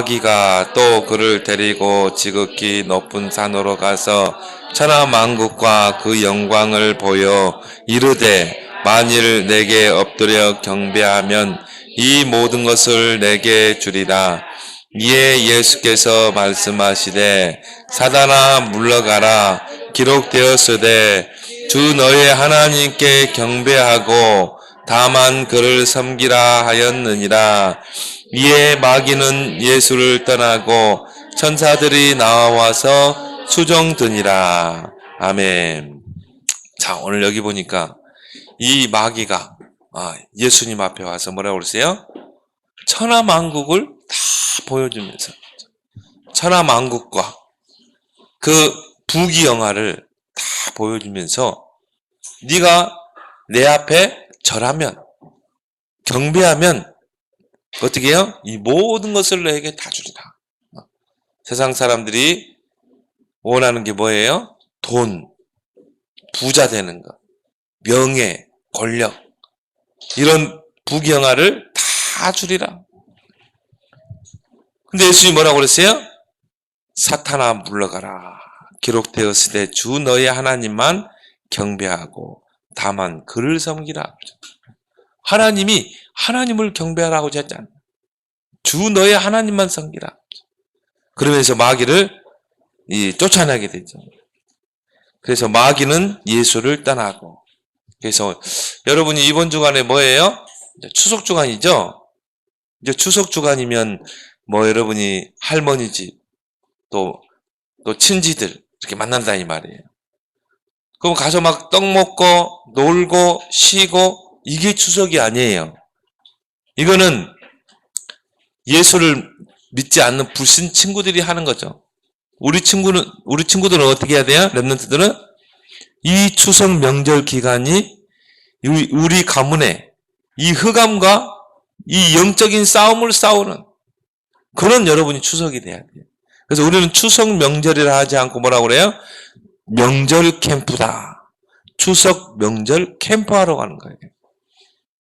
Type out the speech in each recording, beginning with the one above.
마귀가 또 그를 데리고 지극히 높은 산으로 가서 천하만국과 그 영광을 보여 이르되 만일 내게 엎드려 경배하면 이 모든 것을 내게 주리라. 이에 예수께서 말씀하시되 사단아 물러가라. 기록되었으되 주 너의 하나님께 경배하고 다만 그를 섬기라 하였느니라. 이에 마귀는 예수를 떠나고 천사들이 나와서 수종드니라. 아멘. 자, 오늘 여기 보니까 이 마귀가 예수님 앞에 와서 뭐라고 그러세요? 천하만국을 다 보여주면서 천하만국과 그 부귀영화를 다 보여주면서 네가 내 앞에 절하면 경배하면 어떻게 해요? 이 모든 것을 너에게 다 주리라. 세상 사람들이 원하는 게 뭐예요? 돈, 부자 되는 것, 명예, 권력, 이런 부귀영화를 다 주리라. 근데 예수님이 뭐라고 그랬어요? 사탄아 물러가라. 기록되었으되 주 너의 하나님만 경배하고 다만 그를 섬기라. 하나님이 하나님을 경배하라고 했잖아요. 주 너의 하나님만 섬기라. 그러면서 마귀를 쫓아내게 되죠. 그래서 마귀는 예수를 떠나고. 그래서 여러분이 이번 주간에 뭐예요? 추석 주간이죠. 이제 추석 주간이면 여러분이 할머니 집, 또 친지들 이렇게 만난다 이 말이에요. 그럼 가서 막 떡 먹고 놀고 쉬고 이게 추석이 아니에요. 이거는 예수를 믿지 않는 불신 친구들이 하는 거죠. 우리 친구들은 어떻게 해야 돼요? 렘넌트들은 이 추석 명절 기간이 우리 가문에 이 흑암과 이 영적인 싸움을 싸우는 그런 여러분이 추석이 돼야 돼요. 그래서 우리는 추석 명절이라 하지 않고 뭐라고 그래요? 명절 캠프다. 추석 명절 캠프하러 가는 거예요.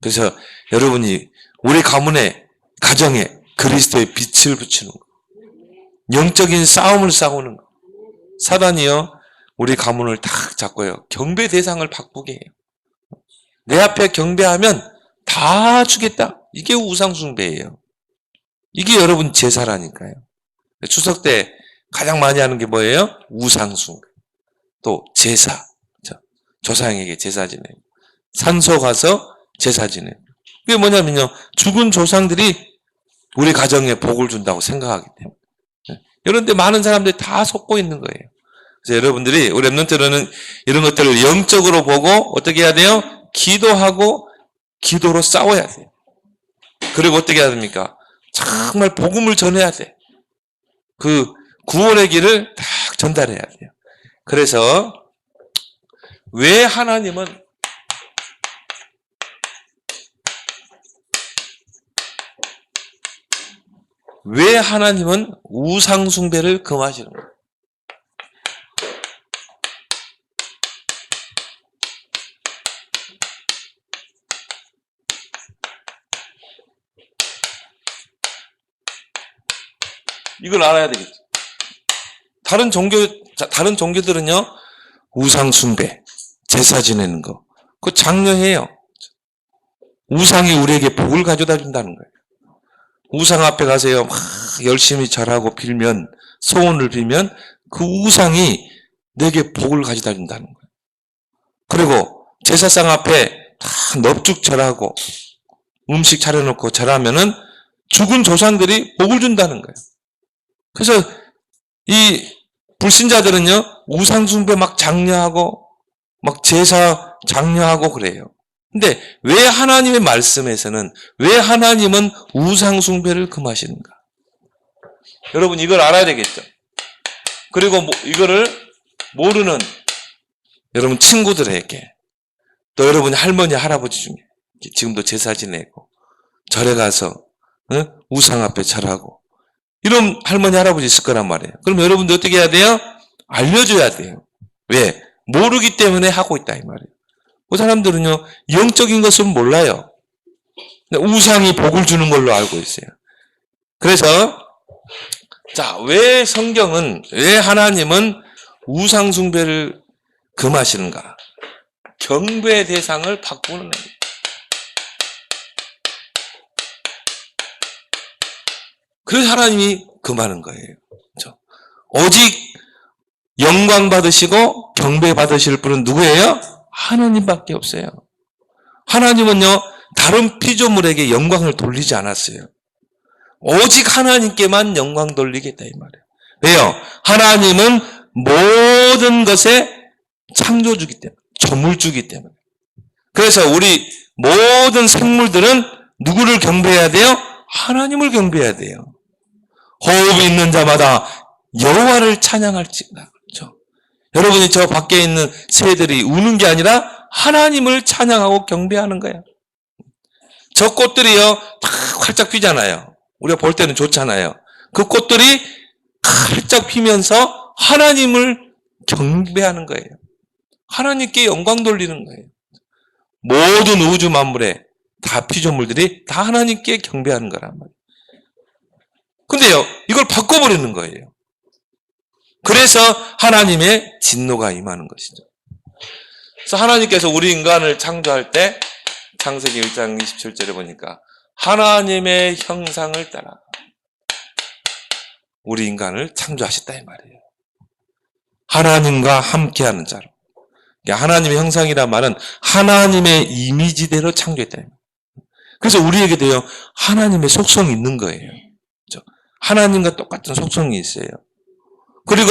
그래서 여러분이 우리 가문에 가정에 그리스도의 빛을 비추는 거. 영적인 싸움을 싸우는 거. 사단이요 우리 가문을 탁 잡고요 경배 대상을 바꾸게 해요. 내 앞에 경배하면 다 주겠다. 이게 우상숭배예요. 이게 여러분 제사라니까요. 추석 때 가장 많이 하는 게 뭐예요? 우상숭배. 또 제사. 조상에게 제사 지내고 산소 가서 제사 지내고. 그게 뭐냐면요 죽은 조상들이 우리 가정에 복을 준다고 생각하기 때문에. 이런데 많은 사람들이 다 속고 있는 거예요. 그래서 여러분들이 우리 렘넌트는 이런 것들을 영적으로 보고 어떻게 해야 돼요? 기도하고 기도로 싸워야 돼요. 그리고 어떻게 해야 됩니까? 정말 복음을 전해야 돼. 그 구원의 길을 딱 전달해야 돼요. 그래서 왜 하나님은 우상 숭배를 금하시는 거예요? 이걸 알아야 되겠죠. 다른 종교들은요, 우상 숭배, 제사 지내는 거, 그거 장려해요. 우상이 우리에게 복을 가져다 준다는 거예요. 우상 앞에 가세요. 막 열심히 절하고 빌면, 소원을 빌면 그 우상이 내게 복을 가져다 준다는 거예요. 그리고 제사상 앞에 다 넙죽 절하고 음식 차려놓고 절하면은 죽은 조상들이 복을 준다는 거예요. 그래서 이 불신자들은요, 우상숭배 막 장려하고 막 제사 장려하고 그래요. 근데 왜 하나님의 말씀에서는 왜 하나님은 우상숭배를 금하시는가? 여러분 이걸 알아야 되겠죠. 그리고 이거를 모르는 여러분 친구들에게 또 여러분 할머니 할아버지 중에 지금도 제사 지내고 절에 가서 우상 앞에 절하고 이런 할머니 할아버지 있을 거란 말이에요. 그럼 여러분들 어떻게 해야 돼요? 알려줘야 돼요. 왜? 모르기 때문에 하고 있다 이 말이에요. 그 사람들은요 영적인 것은 몰라요. 우상이 복을 주는 걸로 알고 있어요. 그래서 자, 왜 성경은, 왜 하나님은 우상숭배를 금하시는가? 경배의 대상을 바꾸는 겁니다. 그래서 하나님이 금하는 거예요. 그렇죠? 오직 영광 받으시고 경배 받으실 분은 누구예요? 하나님밖에 없어요. 하나님은요, 다른 피조물에게 영광을 돌리지 않았어요. 오직 하나님께만 영광 돌리겠다 이 말이에요. 왜요? 하나님은 모든 것의 창조주기 때문에, 조물주기 때문에. 그래서 우리 모든 생물들은 누구를 경배해야 돼요? 하나님을 경배해야 돼요. 호흡이 있는 자마다 여호와를 찬양할지어다. 그렇죠? 여러분이 저 밖에 있는 새들이 우는 게 아니라 하나님을 찬양하고 경배하는 거야. 저 꽃들이요, 다 활짝 피잖아요. 우리가 볼 때는 좋잖아요. 그 꽃들이 활짝 피면서 하나님을 경배하는 거예요. 하나님께 영광 돌리는 거예요. 모든 우주 만물에 다 피조물들이 다 하나님께 경배하는 거란 말이에요. 근데요, 이걸 바꿔버리는 거예요. 그래서 하나님의 진노가 임하는 것이죠. 그래서 하나님께서 우리 인간을 창조할 때 창세기 1장 27절에 보니까 하나님의 형상을 따라 우리 인간을 창조하셨다 이 말이에요. 하나님과 함께하는 자로. 하나님의 형상이란 말은 하나님의 이미지대로 창조했다. 그래서 우리에게도요, 하나님의 속성이 있는 거예요. 그렇죠? 하나님과 똑같은 속성이 있어요. 그리고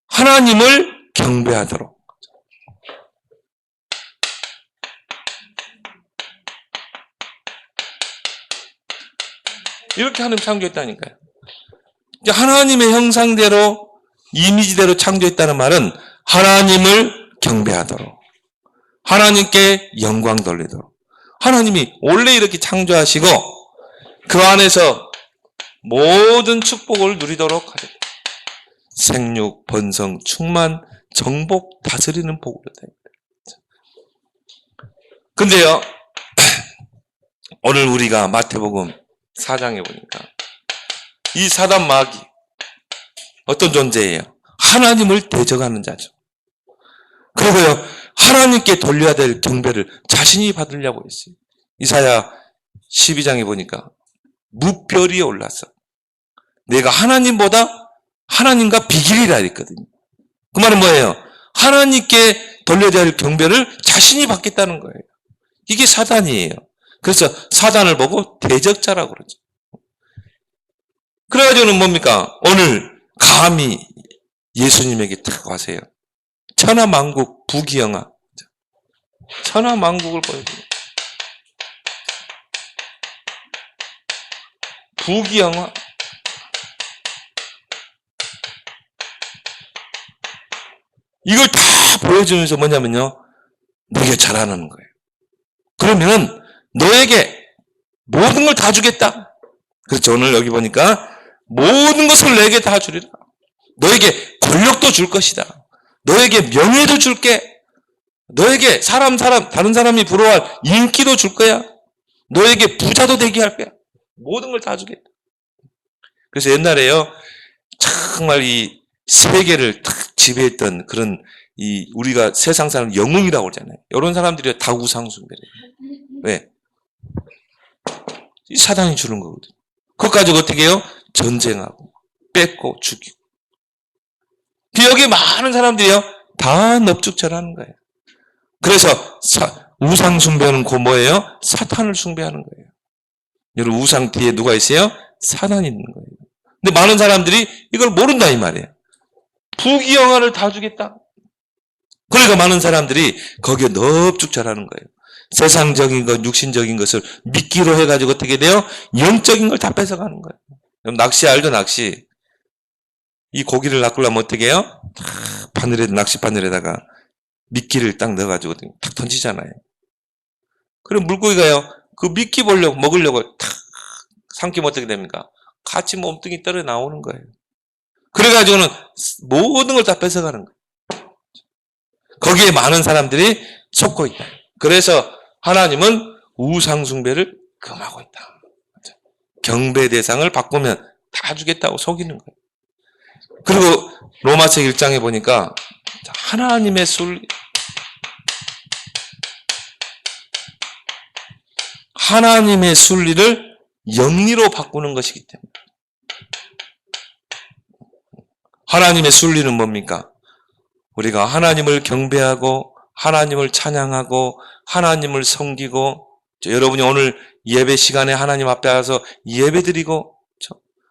하나님을 경배하도록. 이렇게 하나님 창조했다니까요. 하나님의 형상대로, 이미지대로 창조했다는 말은 하나님을 경배하도록, 하나님께 영광 돌리도록. 하나님이 원래 이렇게 창조하시고 그 안에서 모든 축복을 누리도록 하셨다. 생육, 번성, 충만, 정복, 다스리는 복으로 됩니다. 근데요, 오늘 우리가 마태복음 4장에 보니까 이 사단 마귀 어떤 존재예요? 하나님을 대적하는 자죠. 그리고요, 하나님께 돌려야 될 경배를 자신이 받으려고 했어요. 이사야 12장에 보니까 무별이 올라서 내가 하나님보다 하나님과 비길이라 했거든요. 그 말은 뭐예요? 하나님께 돌려야 될 경배를 자신이 받겠다는 거예요. 이게 사단이에요. 그래서 사단을 보고 대적자라고 그러죠. 그래가지고는 뭡니까? 오늘 감히 예수님에게 탁 와세요. 천하만국 부귀영화. 천하만국을 보여줘요. 부귀영화. 이걸 다 보여주면서 뭐냐면요, 너에게 잘하는 거예요. 그러면은 너에게 모든 걸 다 주겠다. 그렇죠. 오늘 여기 보니까 모든 것을 내게 다 주리라. 너에게 권력도 줄 것이다. 너에게 명예도 줄게. 너에게 다른 사람이 부러워할 인기도 줄 거야. 너에게 부자도 되게 할 거야. 모든 걸 다 주겠다. 그래서 옛날에요, 정말 이 세계를 탁 지배했던 그런 우리가 세상 사람 영웅이라고 그러잖아요. 이런 사람들이 다 우상숭배래요. 왜? 이 사단이 주는 거거든요. 그것 가지고 어떻게 해요? 전쟁하고 뺏고 죽이고. 여기 많은 사람들이요, 다 넙죽절하는 거예요. 그래서 우상숭배는 그 뭐예요? 사탄을 숭배하는 거예요. 여러분, 우상 뒤에 누가 있어요? 사단이 있는 거예요. 근데 많은 사람들이 이걸 모른다 이 말이에요. 부귀영화를 다 주겠다. 그러니까 많은 사람들이 거기에 넙죽절하는 거예요. 세상적인 것, 육신적인 것을 미끼로 해가지고 어떻게 돼요? 영적인 걸 다 뺏어가는 거예요. 그럼 낚시 알죠? 낚시. 이 고기를 낚으려면 어떻게 해요? 낚시 바늘에다가 미끼를 딱 넣어가지고 탁 던지잖아요. 그럼 물고기가요, 그 미끼 먹으려고 탁 삼키면 어떻게 됩니까? 같이 몸뚱이 떨어 나오는 거예요. 그래가지고는 모든 걸 다 뺏어가는 거예요. 거기에 많은 사람들이 속고 있다. 그래서 하나님은 우상숭배를 금하고 있다. 경배 대상을 바꾸면 다 주겠다고 속이는 거예요. 그리고 로마서 1장에 보니까 하나님의 순리를 영리로 바꾸는 것이기 때문에. 하나님의 순리는 뭡니까? 우리가 하나님을 경배하고 하나님을 찬양하고 하나님을 섬기고, 여러분이 오늘 예배 시간에 하나님 앞에 와서 예배드리고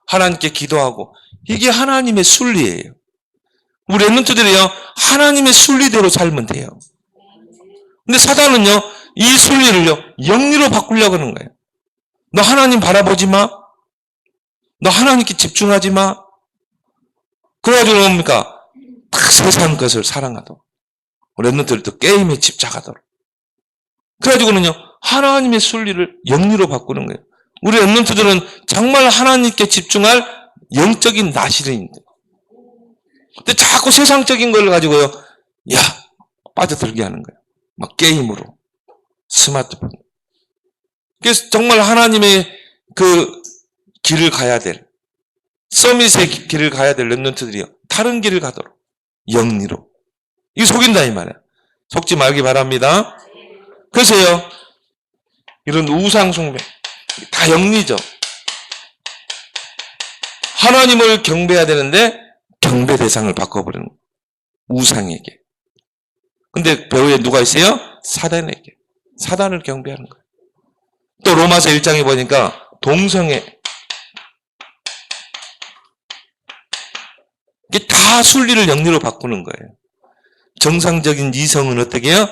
하나님께 기도하고, 이게 하나님의 순리예요. 우리 랩런트들이요, 하나님의 순리대로 살면 돼요. 근데 사단은요, 이 순리를요 영리로 바꾸려고 하는 거예요. 너 하나님 바라보지 마, 너 하나님께 집중하지 마. 그래가지고 뭡니까? 다 세상 것을 사랑하도록, 랩런트들도 게임에 집착하도록. 그래가지고는요 하나님의 순리를 영리로 바꾸는 거예요. 우리 랩런트들은 정말 하나님께 집중할 영적인 나시린인데, 근데 자꾸 세상적인 걸 가지고요, 야, 빠져들게 하는 거예요. 막 게임으로, 스마트폰. 그래서 정말 하나님의 그 길을 가야 될, 서밋의 길을 가야 될 랩런트들이요, 다른 길을 가도록 영리로. 이거 속인다 이 말이야. 속지 말기 바랍니다. 그래서요, 이런 우상 숭배 다 영리죠. 하나님을 경배해야 되는데 경배 대상을 바꿔버리는 거예요. 우상에게. 근데 배후에 누가 있어요? 사단에게. 사단을 경배하는 거예요. 또 로마서 1장에 보니까 동성애, 이게 다 순리를 영리로 바꾸는 거예요. 정상적인 이성은 어떻게 해요?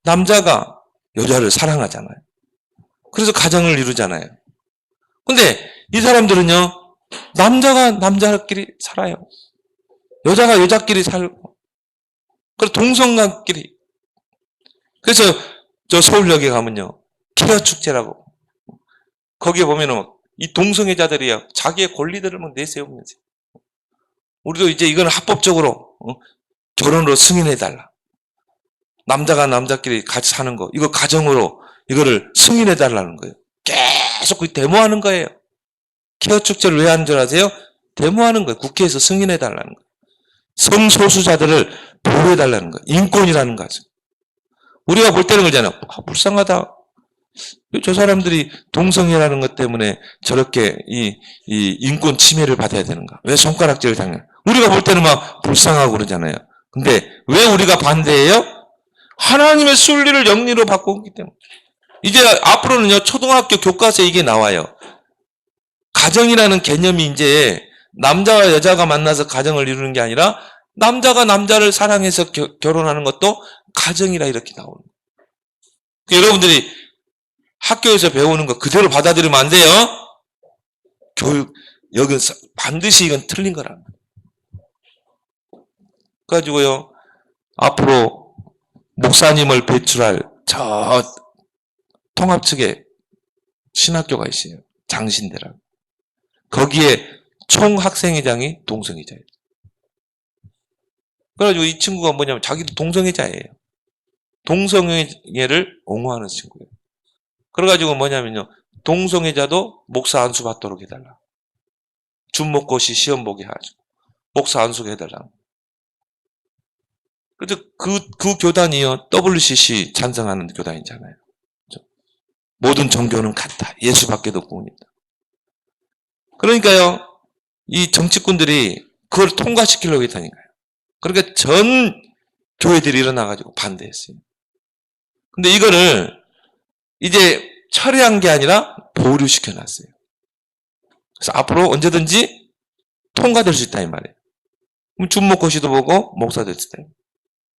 남자가 여자를 사랑하잖아요. 그래서 가정을 이루잖아요. 근데 이 사람들은요, 남자가 남자끼리 살아요. 여자가 여자끼리 살고, 그리고 동성간끼리. 그래서 저 서울역에 가면요, 케어 축제라고, 거기에 보면은 이 동성애자들이요, 자기의 권리들을 막 내세우면서, 우리도 이제 이건 합법적으로 결혼으로 승인해달라. 남자가 남자끼리 같이 사는 거, 이거 가정으로 이거를 승인해달라는 거예요. 계속 데모하는 거예요. 케어 축제를 왜 하는 줄 아세요? 데모하는 거예요. 국회에서 승인해달라는 거예요. 성소수자들을 보호해달라는 거예요. 인권이라는 거죠. 우리가 볼 때는 그러잖아요. 불쌍하다. 저 사람들이 동성애라는 것 때문에 저렇게 이 인권 침해를 받아야 되는가? 왜 손가락질을 당해? 우리가 볼 때는 막 불쌍하고 그러잖아요. 근데 왜 우리가 반대해요? 하나님의 순리를 영리로 바꾸기 때문에. 이제 앞으로는요, 초등학교 교과서에 이게 나와요. 가정이라는 개념이 이제 남자와 여자가 만나서 가정을 이루는 게 아니라 남자가 남자를 사랑해서 결혼하는 것도 가정이라 이렇게 나오는 거예요. 여러분들이 학교에서 배우는 거 그대로 받아들이면 안 돼요. 교육, 여기 반드시 이건 틀린 거라는 거예요. 그래가지고요, 앞으로 목사님을 배출할 저 통합 측에 신학교가 있어요. 장신대라고. 거기에 총학생회장이 동성애자예요. 그래가지고 이 친구가 뭐냐면 자기도 동성애자예요. 동성애를 옹호하는 친구예요. 그래가지고 뭐냐면요, 동성애자도 목사 안수 받도록 해달라. 준목고시 시험 보게 해가지고 목사 안수 해달라. 그래서 그 교단이요, WCC 찬성하는 교단이잖아요. 모든 종교는 같다. 예수밖에 없고. 그러니까요, 이 정치꾼들이 그걸 통과시키려고 했다니까요. 그러니까 전 교회들이 일어나가지고 반대했어요. 근데 이거를 이제 철회한 게 아니라 보류시켜 놨어요. 그래서 앞으로 언제든지 통과될 수 있다 이 말이에요. 그럼 준목고시도 보고 목사도 했을 때.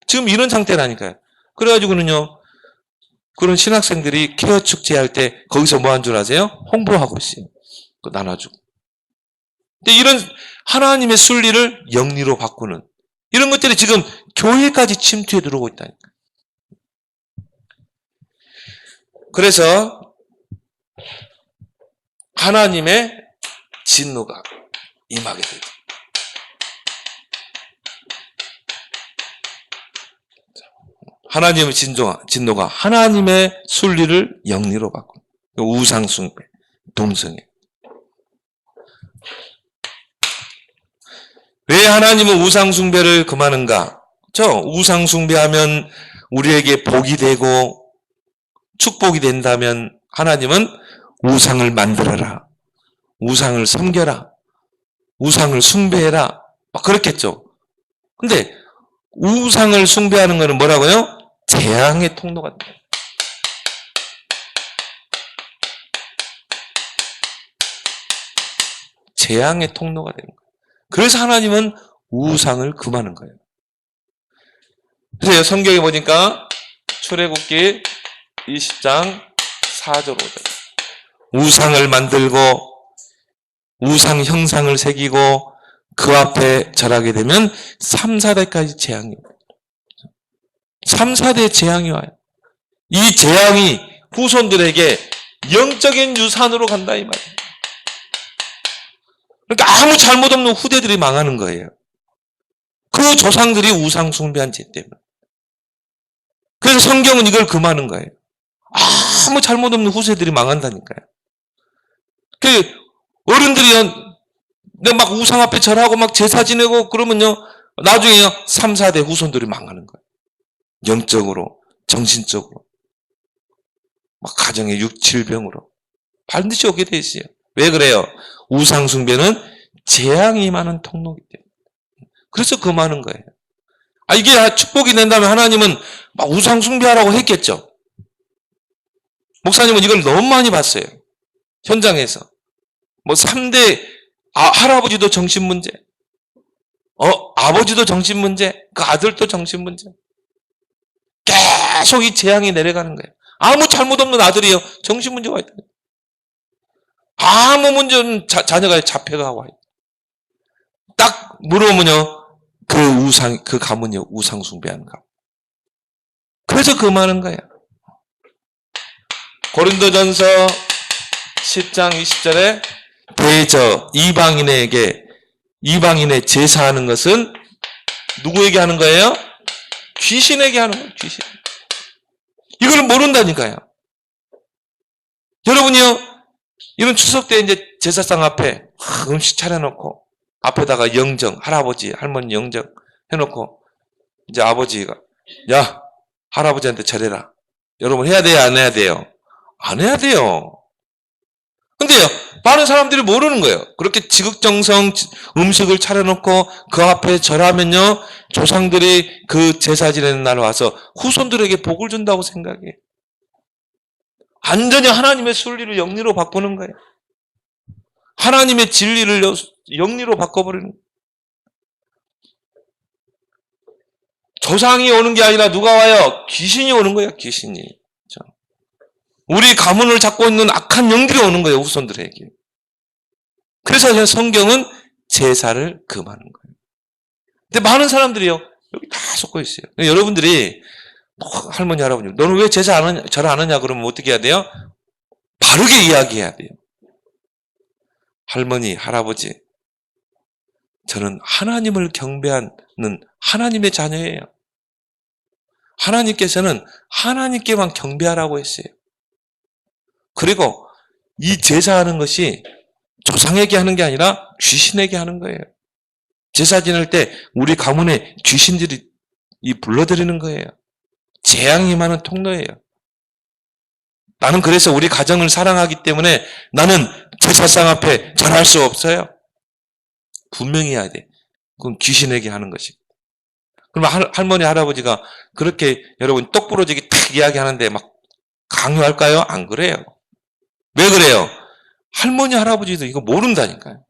지금 이런 상태라니까요. 그래가지고는요, 그런 신학생들이 케어 축제할 때 거기서 뭐 한 줄 아세요? 홍보하고 있어요. 그거 나눠주고. 근데 이런 하나님의 순리를 영리로 바꾸는 이런 것들이 지금 교회까지 침투해 들어오고 있다니까. 그래서 하나님의 진노가 임하게 되죠. 하나님의 진노가 하나님의 순리를 영리로 바꾸는 우상숭배, 동성애. 왜 하나님은 우상숭배를 금하는가? 우상숭배하면 우리에게 복이 되고 축복이 된다면 하나님은 우상을 만들어라, 우상을 섬겨라, 우상을 숭배해라, 막 그렇겠죠. 근데 우상을 숭배하는 것은 뭐라고요? 재앙의 통로가 돼요. 재앙의 통로가 되는 거예요. 그래서 하나님은 우상을 금하는 거예요. 그래서 성경에 보니까 출애굽기 20장 4절 5절 우상을 만들고 우상 형상을 새기고 그 앞에 절하게 되면 3, 4대까지 재앙이 와요. 3, 4대 재앙이 와요. 이 재앙이 후손들에게 영적인 유산으로 간다 이 말이에요. 그러니까 아무 잘못 없는 후대들이 망하는 거예요. 그 조상들이 우상 숭배한 죄 때문에. 그래서 성경은 이걸 금하는 거예요. 아무 잘못 없는 후세들이 망한다니까요. 그 어른들이 막 우상 앞에 절하고 막 제사 지내고 그러면요, 나중에요 3, 4대 후손들이 망하는 거예요. 영적으로, 정신적으로, 막 가정의 6, 7병으로 반드시 오게 돼 있어요. 왜 그래요? 우상 숭배는 재앙이 많은 통로이기 때문에. 그래서 금하는 거예요. 이게 축복이 된다면 하나님은 막 우상 숭배하라고 했겠죠. 목사님은 이걸 너무 많이 봤어요. 현장에서. 3대 할아버지도 정신문제, 아버지도 정신문제, 그 아들도 정신문제. 계속 이 재앙이 내려가는 거예요. 아무 잘못 없는 아들이요 정신문제가 있다. 아무 문제 없는 자녀가 잡혀가 와요. 딱 물어보면요 그 가문이 우상 숭배하는 가문. 그래서 금하는 거예요. 고린도전서 10장 20절에 대저 이방인의 제사하는 것은 누구에게 하는 거예요? 귀신에게 하는 거예요. 귀신. 이걸 모른다니까요. 여러분이요 이런 추석 때 이제 제사상 앞에 음식 차려놓고 앞에다가 영정, 할아버지, 할머니 영정 해놓고 이제 아버지가 야 할아버지한테 절해라. 여러분 해야 돼요? 안 해야 돼요? 안 해야 돼요. 근데요 많은 사람들이 모르는 거예요. 그렇게 지극정성 음식을 차려놓고 그 앞에 절하면요 조상들이 그 제사 지내는 날 와서 후손들에게 복을 준다고 생각해요. 완전히 하나님의 순리를 영리로 바꾸는 거예요. 하나님의 진리를 영리로 바꿔버리는 거예요. 조상이 오는 게 아니라 누가 와요? 귀신이 오는 거예요. 귀신이. 우리 가문을 잡고 있는 악한 영들이 오는 거예요. 후손들에게. 그래서 성경은 제사를 금하는 거예요. 근데 많은 사람들이요 여기 다 섞여 있어요. 여러분들이 할머니 할아버지 너는 왜 제사 절 안 하냐 그러면 어떻게 해야 돼요? 바르게 이야기해야 돼요. 할머니 할아버지 저는 하나님을 경배하는 하나님의 자녀예요. 하나님께서는 하나님께만 경배하라고 했어요. 그리고 이 제사하는 것이 조상에게 하는 게 아니라 귀신에게 하는 거예요. 제사 지낼 때 우리 가문에 귀신들이 불러들이는 거예요. 재앙이 많은 통로예요. 나는 그래서 우리 가정을 사랑하기 때문에 나는 제사상 앞에 절할 수 없어요. 분명히 해야 돼. 그건 귀신에게 하는 것이고. 그럼 할머니 할아버지가 그렇게 여러분 똑부러지게 탁 이야기하는데 막 강요할까요? 안 그래요. 왜 그래요? 할머니 할아버지도 이거 모른다니까요.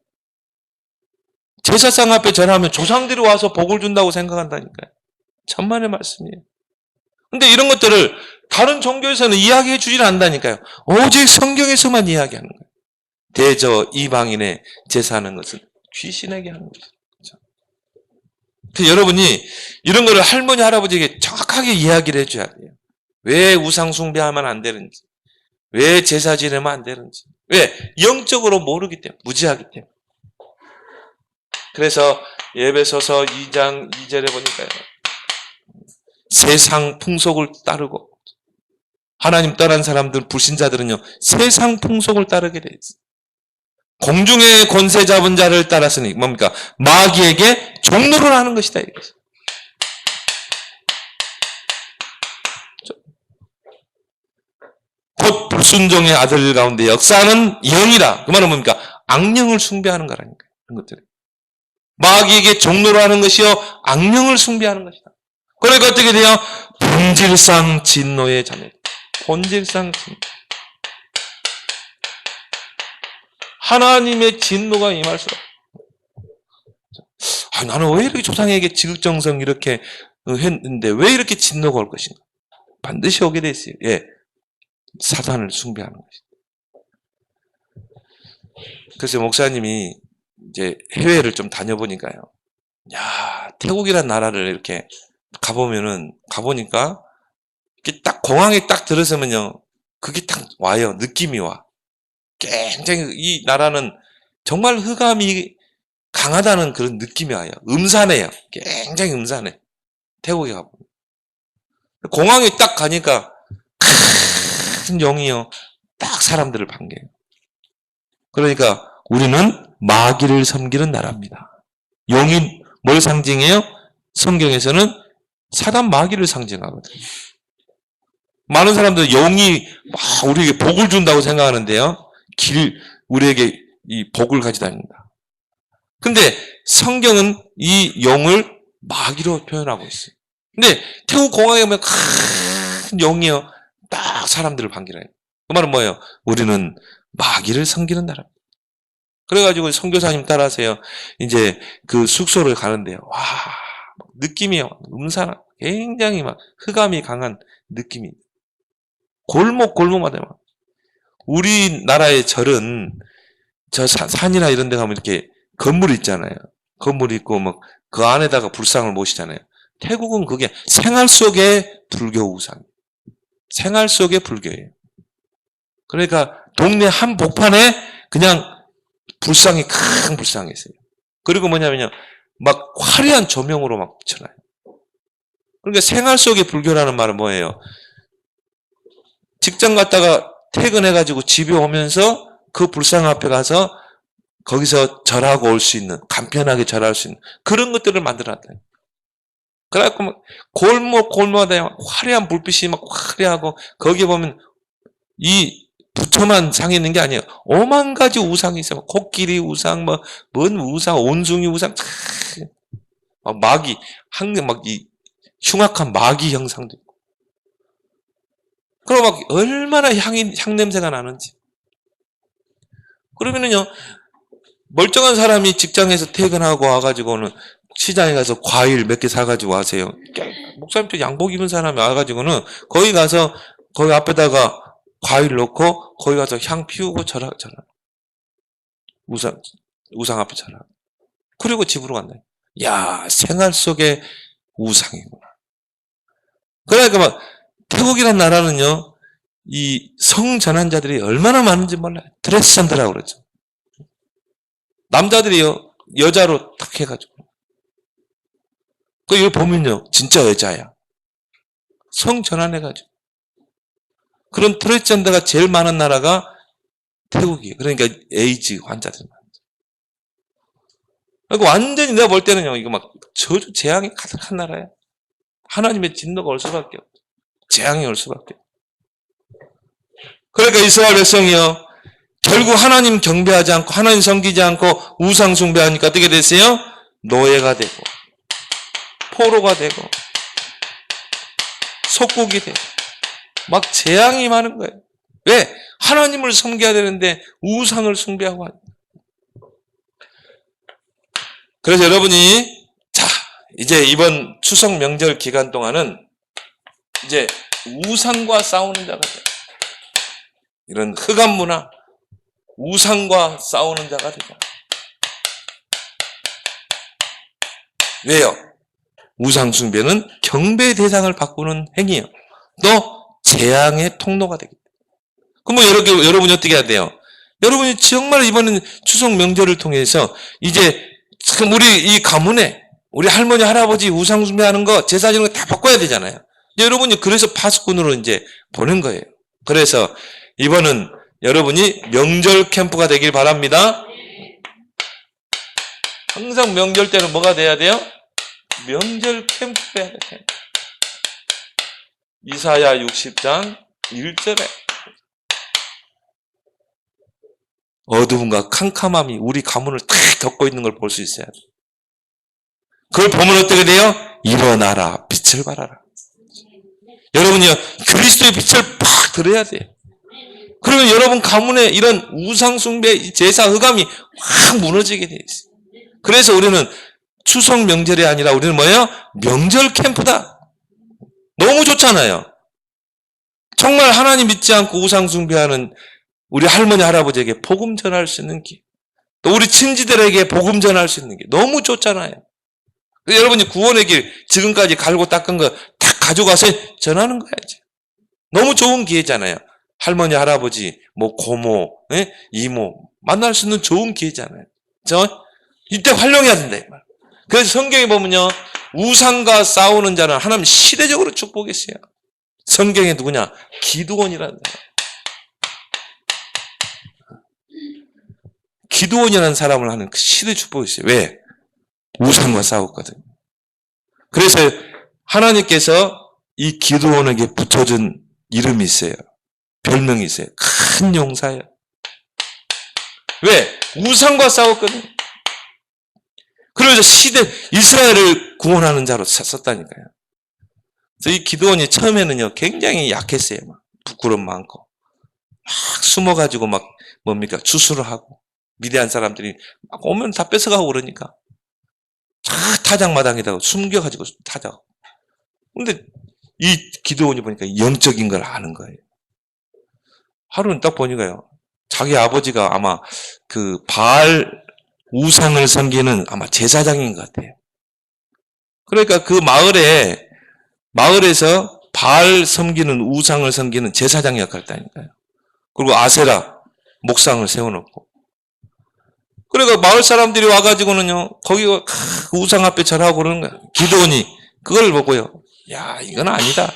제사상 앞에 절하면 조상들이 와서 복을 준다고 생각한다니까요. 천만의 말씀이에요. 근데 이런 것들을 다른 종교에서는 이야기해 주질 않는다니까요. 오직 성경에서만 이야기하는 거예요. 대저 이방인의 제사하는 것은 귀신에게 하는 거죠. 그래서 여러분이 이런 거를 할머니 할아버지에게 정확하게 이야기를 해줘야 돼요. 왜 우상 숭배하면 안 되는지, 왜 제사 지내면 안 되는지, 왜 영적으로 모르기 때문에, 무지하기 때문에. 그래서 에베소서 2장 2절에 보니까요, 세상 풍속을 따르고, 하나님 떠난 사람들 불신자들은요 세상 풍속을 따르게 돼 있어요. 공중의 권세 잡은 자를 따랐으니 뭡니까? 마귀에게 종노를 하는 것이다. 이것이. 곧 불순종의 아들 가운데 역사하는 영이라. 그 말은 뭡니까? 악령을 숭배하는 거라니까. 그런 것들이. 마귀에게 종노를 하는 것이요 악령을 숭배하는 것이다. 그러니까 어떻게 돼요? 본질상 진노의 자녀. 본질상 진노. 하나님의 진노가 임할수록 나는 왜 이렇게 조상에게 지극정성 이렇게 했는데 왜 이렇게 진노가 올 것인가? 반드시 오게 돼 있어요. 예, 사단을 숭배하는 것이다. 그래서 목사님이 이제 해외를 좀 다녀보니까요. 야, 태국이란 나라를 이렇게 가보니까 이렇게 딱 공항에 딱 들어서면요. 그게 딱 와요. 느낌이 와. 굉장히 이 나라는 정말 흑암이 강하다는 그런 느낌이 와요. 음산해요. 굉장히 음산해. 태국에 가보면. 공항에 딱 가니까 큰 용이요. 딱 사람들을 반겨요. 그러니까 우리는 마귀를 섬기는 나라입니다. 용이 뭘 상징해요? 성경에서는 사단 마귀를 상징하거든요. 많은 사람들은 용이 막 우리에게 복을 준다고 생각하는데요. 우리에게 이 복을 가져다닙니다. 근데 성경은 이 용을 마귀로 표현하고 있어요. 근데 태국 공항에 보면 큰 용이요. 딱 사람들을 반기라 해요. 그 말은 뭐예요? 우리는 마귀를 섬기는 나라입니다. 그래가지고 선교사님 따라서요. 이제 그 숙소를 가는데요. 와, 느낌이요. 음산한, 굉장히 막 흑암이 강한 느낌이. 골목마다 막. 우리나라의 절은 저 산이나 이런 데 가면 이렇게 건물 있잖아요. 건물 있고 막 그 안에다가 불상을 모시잖아요. 태국은 그게 생활 속의 불교 우상. 생활 속의 불교예요. 그러니까 동네 한 복판에 그냥 불상이 큰 불상이 있어요. 그리고 뭐냐면요. 막 화려한 조명으로 막 붙여놔요. 그러니까 생활 속의 불교라는 말은 뭐예요? 직장 갔다가 퇴근해가지고 집에 오면서 그 불상 앞에 가서 거기서 절하고 올 수 있는, 간편하게 절할 수 있는 그런 것들을 만들어놨다. 그래갖고 막 골목마다 화려한 불빛이 막 화려하고 거기에 보면 이 부처만 상에 있는 게 아니에요. 5만 가지 우상이 있어요. 코끼리 우상, 뭔 우상, 온숭이 우상, 막 마귀, 막 이 흉악한 마귀 형상도 있고. 그리고 막 얼마나 향냄새가 나는지. 그러면은요, 멀쩡한 사람이 직장에서 퇴근하고 와가지고는 시장에 가서 과일 몇 개 사가지고 와세요. 목사님도 양복 입은 사람이 와가지고는 거기 가서 거기 앞에다가 과일 넣고 거기 가서 향 피우고 절하. 우상 앞에 절하. 그리고 집으로 간다. 야, 생활 속의 우상이구나. 그러니까 막 태국이라는 나라는요. 이 성전환자들이 얼마나 많은지 몰라요. 드레스선드라고 그러죠. 남자들이요. 여자로 탁 해가지고. 이거 보면요. 진짜 여자야. 성전환해가지고. 그런 트랜스젠더가 제일 많은 나라가 태국이에요. 그러니까 에이즈 환자들. 그러니까 완전히 내가 볼 때는요. 이거 막 저주 재앙이 가득한 나라야. 하나님의 진노가 올 수밖에 없어. 재앙이 올 수밖에 없어. 그러니까 이스라엘 백성이요. 결국 하나님 경배하지 않고 하나님 섬기지 않고 우상 숭배하니까 어떻게 됐어요? 노예가 되고 포로가 되고 속국이 되고 막 재앙이 많은 거예요. 왜? 하나님을 섬겨야 되는데 우상을 숭배하고 하는 거예요. 그래서 여러분이 이제 이번 추석 명절 기간 동안은 이제 우상과 싸우는 자가 돼요. 이런 흑암 문화 우상과 싸우는 자가 되죠. 왜요? 우상 숭배는 경배의 대상을 바꾸는 행위예요. 또 재앙의 통로가 되기 때문에. 그럼 여러분이 어떻게 해야 돼요? 여러분이 정말 이번엔 추석 명절을 통해서 이제 우리 이 가문에 우리 할머니 할아버지 우상 숭배하는 거 제사 지는 거 다 바꿔야 되잖아요. 여러분이 그래서 파수꾼으로 이제 보낸 거예요. 그래서 이번은 여러분이 명절 캠프가 되길 바랍니다. 항상 명절 때는 뭐가 돼야 돼요? 명절 캠프를 해야 돼요. 이사야 60장 1절에 어두움과 캄캄함이 우리 가문을 탁 덮고 있는 걸 볼 수 있어야 돼요. 그걸 보면 어떻게 돼요? 일어나라, 빛을 발하라. 여러분이요, 그리스도의 빛을 팍 들어야 돼요. 그러면 여러분 가문에 이런 우상숭배, 제사, 흑암이 확 무너지게 돼 있어요. 그래서 우리는 추석 명절이 아니라 우리는 뭐예요? 명절 캠프다. 너무 좋잖아요. 정말 하나님 믿지 않고 우상숭배하는 우리 할머니, 할아버지에게 복음 전할 수 있는 길, 또 우리 친지들에게 복음 전할 수 있는 길, 너무 좋잖아요. 여러분이 구원의 길 지금까지 갈고 닦은 거 다 가져가서 전하는 거야지. 너무 좋은 기회잖아요. 할머니, 할아버지, 뭐 고모, 이모 만날 수 있는 좋은 기회잖아요. 이때 활용해야 된다. 그래서 성경에 보면요, 우상과 싸우는 자는 하나님 시대적으로 축복했어요. 성경에 누구냐? 기드온이라는 사람. 기드온이라는 사람을 하는 시대 축복이 있어요. 왜? 우상과 싸웠거든. 그래서 하나님께서 이 기드온에게 붙여준 이름이 있어요. 별명이 있어요. 큰 용사예요. 왜? 우상과 싸웠거든. 그래서 이스라엘을 구원하는 자로 썼다니까요. 그래서 이 기드온이 처음에는요, 굉장히 약했어요. 막 부끄럼 많고. 막 숨어가지고 주술을 하고. 미디안 사람들이 막 오면 다 뺏어가고 그러니까. 타작마당에다가 숨겨가지고 타작. 근데 이 기드온이 보니까 영적인 걸 아는 거예요. 하루는 딱 보니까요, 자기 아버지가 아마 그 바알 우상을 섬기는 아마 제사장인 것 같아요. 그러니까 그 마을에서 바알 섬기는 우상을 섬기는 제사장 역할을 했다니까요. 그리고 아세라 목상을 세워놓고. 그러니까 마을 사람들이 와가지고는요, 거기가 우상 앞에 절하고 그러는 거야. 기드온이 그걸 보고요, 야, 이건 아니다.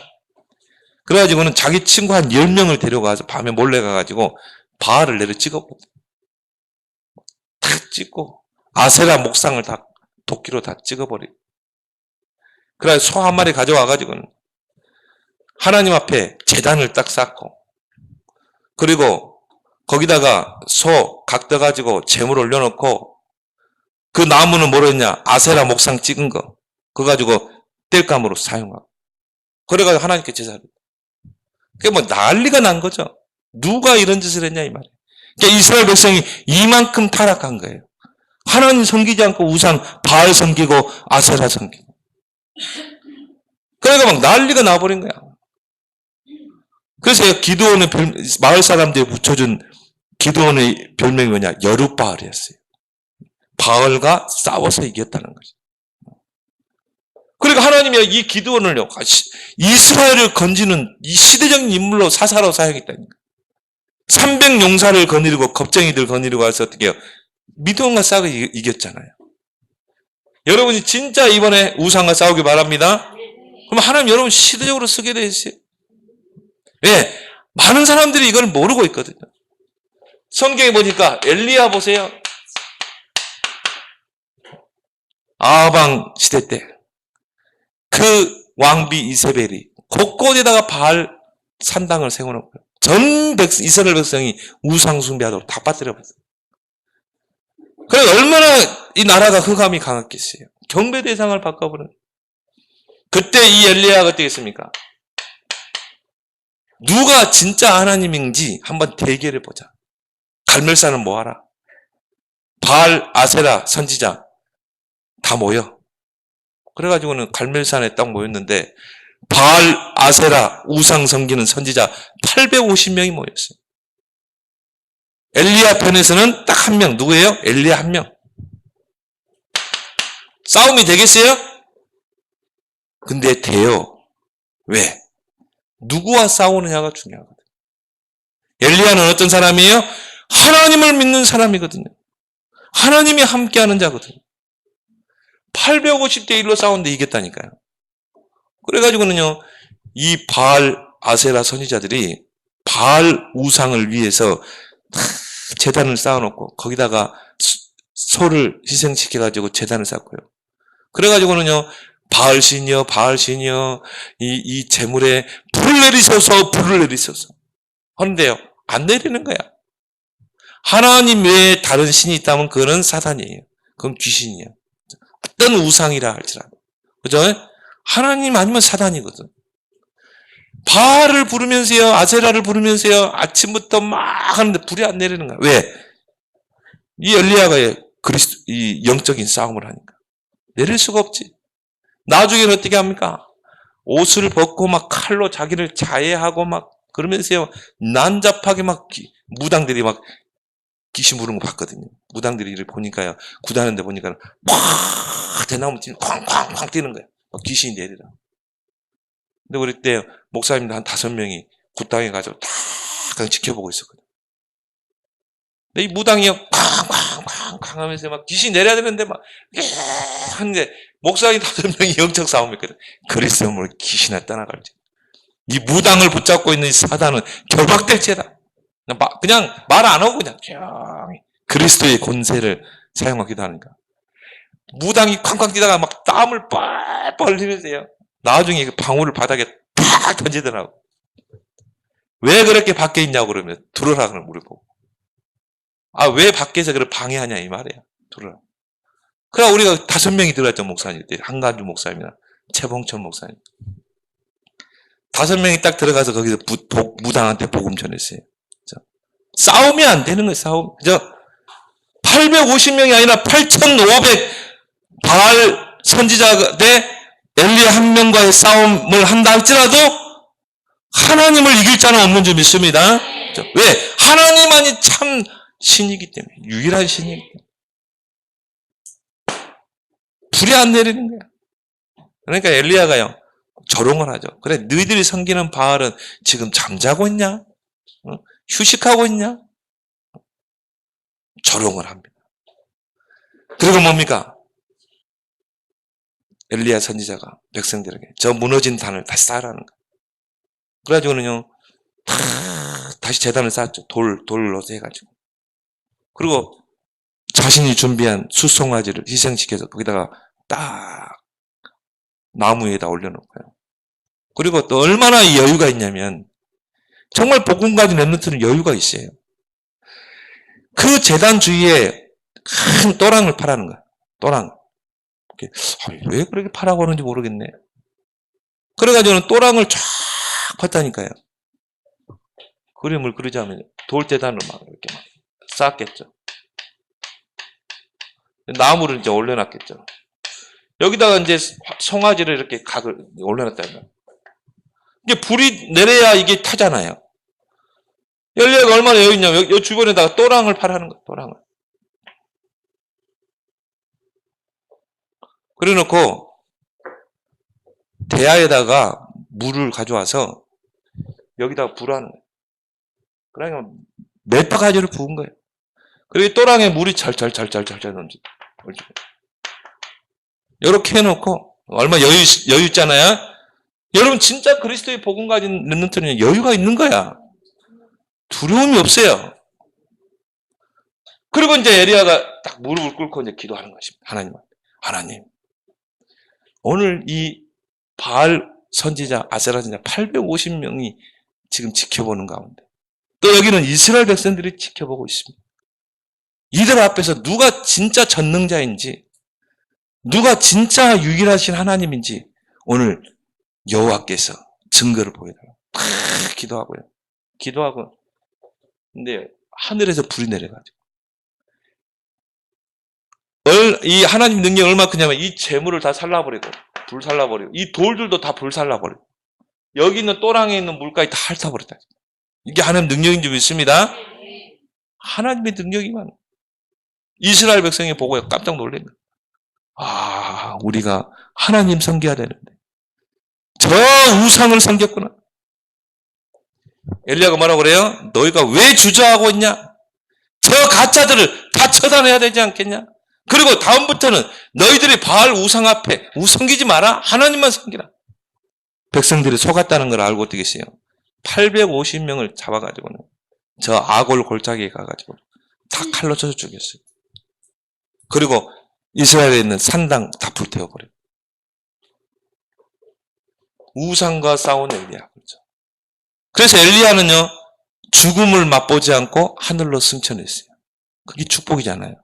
그래가지고는 자기 친구 한 10명을 데려가서 밤에 몰래 가가지고 바알을 내려 찍어버려. 탁 찍고 아세라 목상을 다 도끼로 다 찍어버리고. 그래 소 한 마리 가져와가지고는 하나님 앞에 제단을 딱 쌓고, 그리고 거기다가 소 각 떠가지고 재물 올려놓고, 그 나무는 뭐로 했냐? 아세라 목상 찍은 거. 그거 가지고 땔감으로 사용하고. 그래가지고 하나님께 제사를. 그게 뭐 난리가 난 거죠. 누가 이런 짓을 했냐, 이 말이에요. 그러니까 이스라엘 백성이 이만큼 타락한 거예요. 하나님 섬기지 않고 우상, 바알 섬기고 아세라 섬기고. 그러니까 막 난리가 나버린 거야. 그래서 기드온의 마을 사람들이 붙여준 기드온의 별명이 뭐냐? 여룻바알이었어요. 바알과 싸워서 이겼다는 거죠. 그러니까 하나님이 이 기드온을요, 이스라엘을 건지는 이 시대적인 인물로 사사로 사용했다니까. 300용사를 거느리고 겁쟁이들 거느리고 해서 어떻게 해요? 미디안과 싸우고 이겼잖아요. 여러분이 진짜 이번에 우상과 싸우기 바랍니다. 그럼 하나님 여러분 시대적으로 쓰게 돼 있어요. 왜? 많은 사람들이 이걸 모르고 있거든요. 성경에 보니까 엘리야 보세요. 아하방 시대 때 그 왕비 이세벨이 곳곳에다가 바알 산당을 세워놓고 전 이스라엘 백성이 우상 숭배하도록 다 빠뜨려버렸어요. 그래 얼마나 이 나라가 흑암이 강했겠어요. 경배 대상을 바꿔버린. 그때 이 엘리야가 어떻게 했습니까? 누가 진짜 하나님인지 한번 대결해 보자. 갈멜산은 뭐하라? 바알, 아세라, 선지자 다 모여. 그래가지고는 갈멜산에 딱 모였는데 바알, 아세라, 우상 섬기는 선지자 850명이 모였어요. 엘리야 편에서는 딱 한 명. 누구예요? 엘리야 한 명. 싸움이 되겠어요? 근데 돼요. 왜? 누구와 싸우느냐가 중요하거든요. 엘리야는 어떤 사람이에요? 하나님을 믿는 사람이거든요. 하나님이 함께하는 자거든요. 850대 1로 싸웠는데 이겼다니까요. 그래가지고는요, 이 바알, 아세라 선지자들이 바알 우상을 위해서 재단을 쌓아놓고 거기다가 소를 희생시켜가지고 제단을 쌓고요. 그래가지고는요, 바알신이여, 바알신이여, 이 재물에 불을 내리소서, 불을 내리소서. 하는데요, 안 내리는 거야. 하나님 외에 다른 신이 있다면 그거는 사단이에요. 그건 귀신이에요. 어떤 우상이라 할지라도. 그죠? 하나님 아니면 사단이거든. 바알을 부르면서요, 아세라를 부르면서요, 아침부터 막 하는데 불이 안 내리는 거야. 왜? 이 엘리야가 이 영적인 싸움을 하니까. 내릴 수가 없지. 나중에는 어떻게 합니까? 옷을 벗고 막 칼로 자기를 자해하고 막 그러면서요, 난잡하게 막 무당들이 막 귀신 부르는 거 봤거든요. 무당들이 보니까요, 굿하는데 보니까 팍 대나무 뛰는 쾅쾅쾅 뛰는 거예요. 막 귀신이 내리라. 근데 우리 때 목사님들 한 5명이 굿당해 가지고 다 그냥 지켜보고 있었거든요. 근데 이 무당이요, 쾅쾅쾅쾅 하면서 막 귀신 내려야 되는데 막 하는데 목사님 5명이 영적 싸움했거든. 그래서 뭘 귀신을 떠나갈지. 이 무당을 붙잡고 있는 이 사단은 결박될지다. 그냥 말 안 하고 그냥 조용히 그리스도의 권세를 사용하기도 하니까. 무당이 쾅쾅 뛰다가 막 땀을 뻘뻘 흘리면서요. 나중에 그 방울을 바닥에 탁 던지더라고. 왜 그렇게 밖에 있냐고 그러면 들어라 그러면 물어보고. 아, 왜 밖에서 그걸 방해하냐 이 말이야. 들어라. 그래 우리가 5명이 들어갔죠, 목사님. 한간주 목사님이나 최봉천 목사님. 5명이 딱 들어가서 거기서 무당한테 복음 전했어요. 싸움이 안 되는 거예요, 싸움. 850명이 아니라 8,500 바알 선지자 대 엘리야 1명과의 싸움을 한다 할지라도 하나님을 이길 자는 없는 줄 믿습니다. 왜? 하나님만이 참 신이기 때문에, 유일한 신이기 때문에. 불이 안 내리는 거야. 그러니까 엘리야가요, 조롱을 하죠. 그래, 너희들이 섬기는 바알은 지금 잠자고 있냐? 휴식하고 있냐? 조롱을 합니다. 그리고 뭡니까? 엘리야 선지자가 백성들에게 저 무너진 단을 다시 쌓으라는 거예요. 그래가지고는요, 다시 제단을 쌓았죠. 돌로 해가지고. 그리고 자신이 준비한 숫송아지를 희생시켜서 거기다가 딱 나무 위에다 올려놓고요. 그리고 또 얼마나 여유가 있냐면 정말 복음 가진 렘넌트는 여유가 있어요. 그 제단 주위에 큰 또랑을 파라는 거야. 또랑. 왜 그렇게 파라고 하는지 모르겠네. 그래가지고는 또랑을 쫙 팠다니까요. 그림을 그리자면 돌재단으로 막 이렇게 막 쌓았겠죠. 나무를 이제 올려놨겠죠. 여기다가 이제 송아지를 이렇게 각을 올려놨다면 이게 불이 내려야 이게 타잖아요. 엘리야가 얼마나 여유 있냐면 이 주변에다가 또랑을 파라는 거예요. 또랑을. 그래놓고 대야에다가 물을 가져와서 여기다가 불하는 거예요. 그러니까 몇 바가지를 부은 거예요. 그리고 또랑에 물이 잘잘잘잘잘 넘쳐. 이렇게 해놓고 얼마 여유 있잖아요. 여러분 진짜 그리스도의 복음 가진 렘넌트는 여유가 있는 거야. 두려움이 없어요. 그리고 이제 엘리야가 딱 무릎을 꿇고 이제 기도하는 것입니다. 하나님, 오늘 이 바알 선지자, 아세라 선지자 850명이 지금 지켜보는 가운데 또 여기는 이스라엘 백성들이 지켜보고 있습니다. 이들 앞에서 누가 진짜 전능자인지, 누가 진짜 유일하신 하나님인지 오늘 여호와께서 증거를 보여달라고 기도하고 근데 하늘에서 불이 내려가지고 이 하나님 능력이 얼마나 크냐면 이 재물을 다 살라버리고 불 살라버리고 이 돌들도 다 불 살라버리고 여기 있는 또랑에 있는 물까지 다 핥아버렸다. 이게 하나님 능력인 줄 믿습니다. 하나님의 능력이만. 이스라엘 백성이 보고 깜짝 놀란 거예요. 아, 우리가 하나님 섬겨야 되는데 저 우상을 섬겼구나. 엘리야가 뭐라고 그래요? 너희가 왜 주저하고 있냐? 저 가짜들을 다 처단해야 되지 않겠냐? 그리고 다음부터는 너희들이 바알 우상 앞에 섬기지 마라. 하나님만 섬기라. 백성들이 속았다는 걸 알고 어떻게 했어요? 850명을 잡아가지고는 저 아골 골짜기에 가가지고 다 칼로 쳐서 죽였어요. 그리고 이스라엘에 있는 산당 다 불태워버려요. 우상과 싸운 엘리야. 그렇죠. 그래서 엘리야는요, 죽음을 맛보지 않고 하늘로 승천했어요. 그게 축복이잖아요.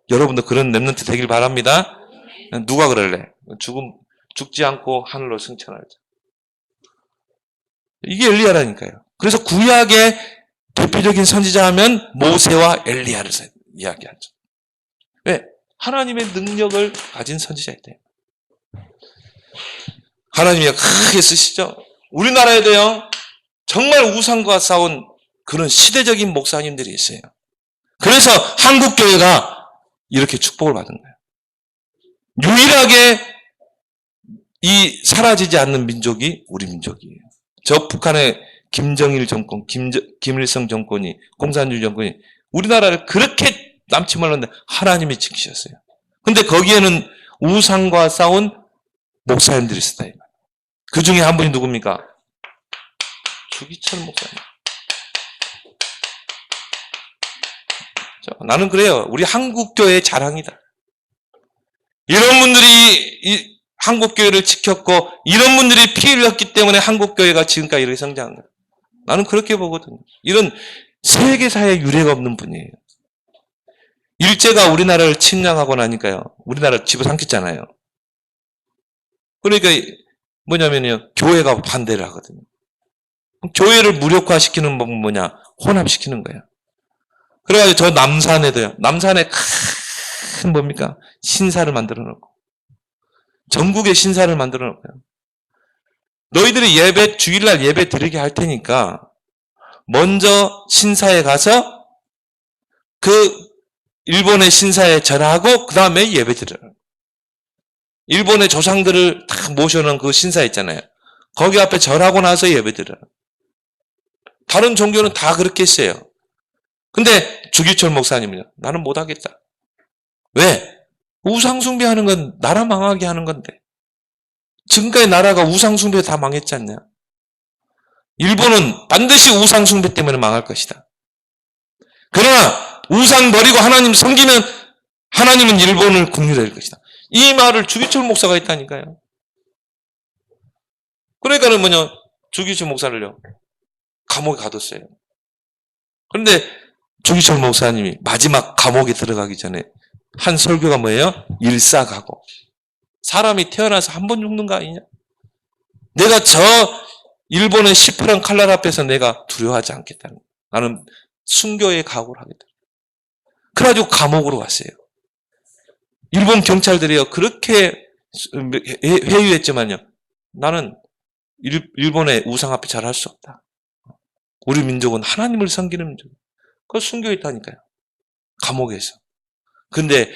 여러분도 그런 렘넌트 되길 바랍니다. 누가 그럴래? 죽지 않고 하늘로 승천하자. 이게 엘리야라니까요. 그래서 구약의 대표적인 선지자 하면 모세와 엘리야를 이야기하죠. 왜? 하나님의 능력을 가진 선지자이다. 하나님이 크게 쓰시죠. 우리나라에도요, 정말 우상과 싸운 그런 시대적인 목사님들이 있어요. 그래서 한국교회가 이렇게 축복을 받은 거예요. 유일하게 이 사라지지 않는 민족이 우리 민족이에요. 저 북한의 김정일 정권, 김일성 정권이, 공산주의 정권이 우리나라를 그렇게 남침하는데 하나님이 지키셨어요. 근데 거기에는 우상과 싸운 목사님들이 있었다. 그 중에 한 분이 누굽니까? 주기철 목사님. 나는 그래요. 우리 한국교회의 자랑이다. 이런 분들이 이 한국교회를 지켰고 이런 분들이 피 흘렸기 때문에 한국교회가 지금까지 이렇게 성장한 거예요. 나는 그렇게 보거든요. 이런 세계사에 유례가 없는 분이에요. 일제가 우리나라를 침략하고 나니까요. 우리나라를 집어삼켰잖아요. 그러니까 뭐냐면요. 교회가 반대를 하거든요. 교회를 무력화시키는 법은 뭐냐? 혼합시키는 거예요. 그래가지고 저 남산에도요. 남산에 큰 뭡니까? 신사를 만들어 놓고. 전국에 신사를 만들어 놓고요. 너희들이 주일날 예배 드리게 할 테니까 먼저 신사에 가서 그 일본의 신사에 절하고 그 다음에 예배 드려요. 일본의 조상들을 다 모셔놓은 그 신사 있잖아요. 거기 앞에 절하고 나서 예배 드려요. 다른 종교는 다 그렇게 했어요. 근데 주기철 목사님은요. 나는 못하겠다. 왜? 우상숭배하는 건 나라 망하게 하는 건데. 지금까지 나라가 우상숭배 다 망했지 않냐? 일본은 반드시 우상숭배 때문에 망할 것이다. 그러나 우상 버리고 하나님 섬기면 하나님은 일본을 국률할 것이다. 이 말을 주기철 목사가 했다니까요. 그러니까는 뭐냐? 주기철 목사를요. 감옥에 가뒀어요. 그런데 주기철 목사님이 마지막 감옥에 들어가기 전에 한 설교가 뭐예요? 일사각오. 사람이 태어나서 한 번 죽는 거 아니냐? 내가 저 일본의 시퍼런 칼날 앞에서 내가 두려워하지 않겠다는 거야. 나는 순교의 각오를 하겠다. 그래가지고 감옥으로 갔어요. 일본 경찰들이요. 그렇게 회유했지만요. 나는 일본의 우상 앞에 절할 수 없다. 우리 민족은 하나님을 섬기는 민족. 그걸 순교했다니까요. 감옥에서. 근데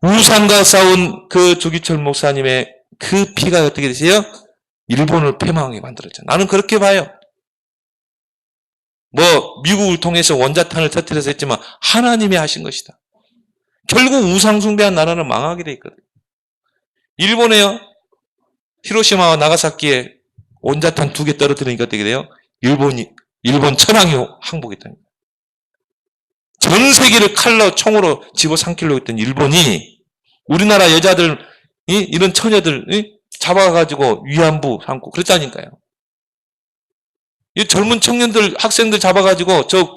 우상과 싸운 그 주기철 목사님의 그 피가 어떻게 되세요? 일본을 패망하게 만들었죠. 나는 그렇게 봐요. 미국을 통해서 원자탄을 터뜨려서 했지만 하나님이 하신 것이다. 결국 우상 숭배한 나라는 망하게 돼 있거든요. 일본에요. 히로시마와 나가사키에 원자탄 2개 떨어뜨리니까 어떻게 돼요? 일본 천황이 항복했다니까. 전 세계를 칼로 총으로 집어삼키려고 했던 일본이 우리나라 여자들 이런 처녀들 잡아가지고 위안부 삼고 그랬다니까요. 이 젊은 청년들 학생들 잡아가지고 저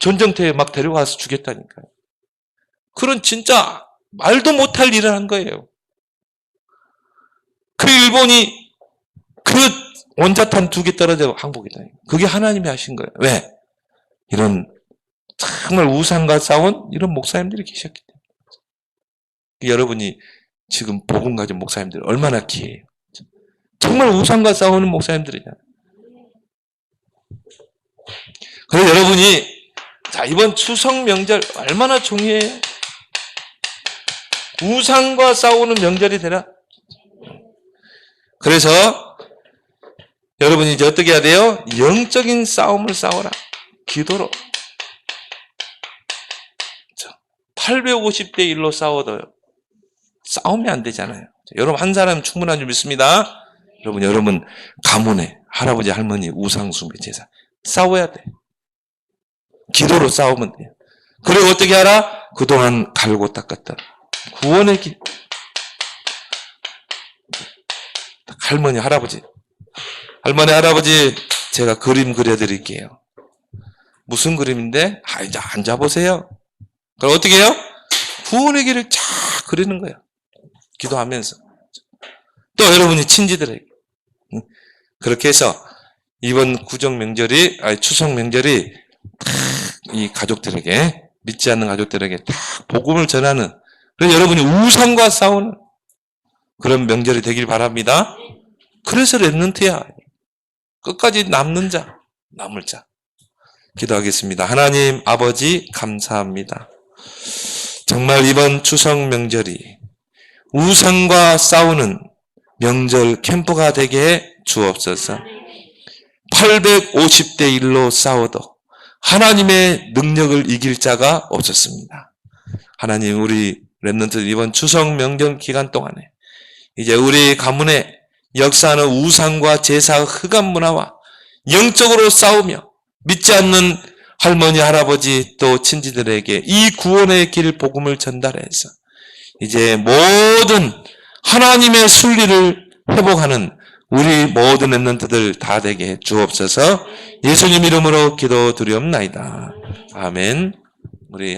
전쟁터에 막 데려가서 죽였다니까요. 그런 진짜 말도 못할 일을 한 거예요. 그 일본이 그 원자탄 2개 떨어져 항복했다니까요. 그게 하나님이 하신 거예요. 왜? 이런 정말 우상과 싸운 이런 목사님들이 계셨기 때문에. 여러분이 지금 복음 가진 목사님들 얼마나 귀해요. 정말 우상과 싸우는 목사님들이잖아요. 그래서 여러분이 자 이번 추석 명절 얼마나 중요해요. 우상과 싸우는 명절이 되라. 그래서 여러분이 이제 어떻게 해야 돼요? 영적인 싸움을 싸워라. 기도로. 850대 1로 싸워도 싸우면 안 되잖아요. 여러분 한 사람 충분한 줄 믿습니다. 여러분 가문에 할아버지 할머니 우상숭배 제사 싸워야 돼. 기도로 싸우면 돼요. 그리고 어떻게 하라? 그동안 갈고 닦았다. 구원의 길. 할머니, 할아버지, 제가 그림 그려드릴게요. 무슨 그림인데? 이제 앉아보세요. 그럼 어떻게 해요? 구원의 길을 쫙 그리는 거예요. 기도하면서. 또 여러분이 친지들에게. 그렇게 해서 이번 추석 명절이 이 가족들에게, 믿지 않는 가족들에게 다 복음을 전하는, 그래서 여러분이 우상과 싸우는 그런 명절이 되길 바랍니다. 그래서 렘넌트야. 끝까지 남는 자, 남을 자. 기도하겠습니다. 하나님 아버지 감사합니다. 정말 이번 추석 명절이 우상과 싸우는 명절 캠프가 되게 해 주옵소서. 850대 1로 싸워도 하나님의 능력을 이길 자가 없었습니다. 하나님, 우리 렘넌트 이번 추석 명절 기간 동안에 이제 우리 가문에 역사하는 우상과 제사의 흑암 문화와 영적으로 싸우며 믿지 않는 할머니, 할아버지 또 친지들에게 이 구원의 길 복음을 전달해서 이제 모든 하나님의 순리를 회복하는 우리 모든 렘넌트들 다 되게 주옵소서. 예수님 이름으로 기도드리옵나이다. 아멘.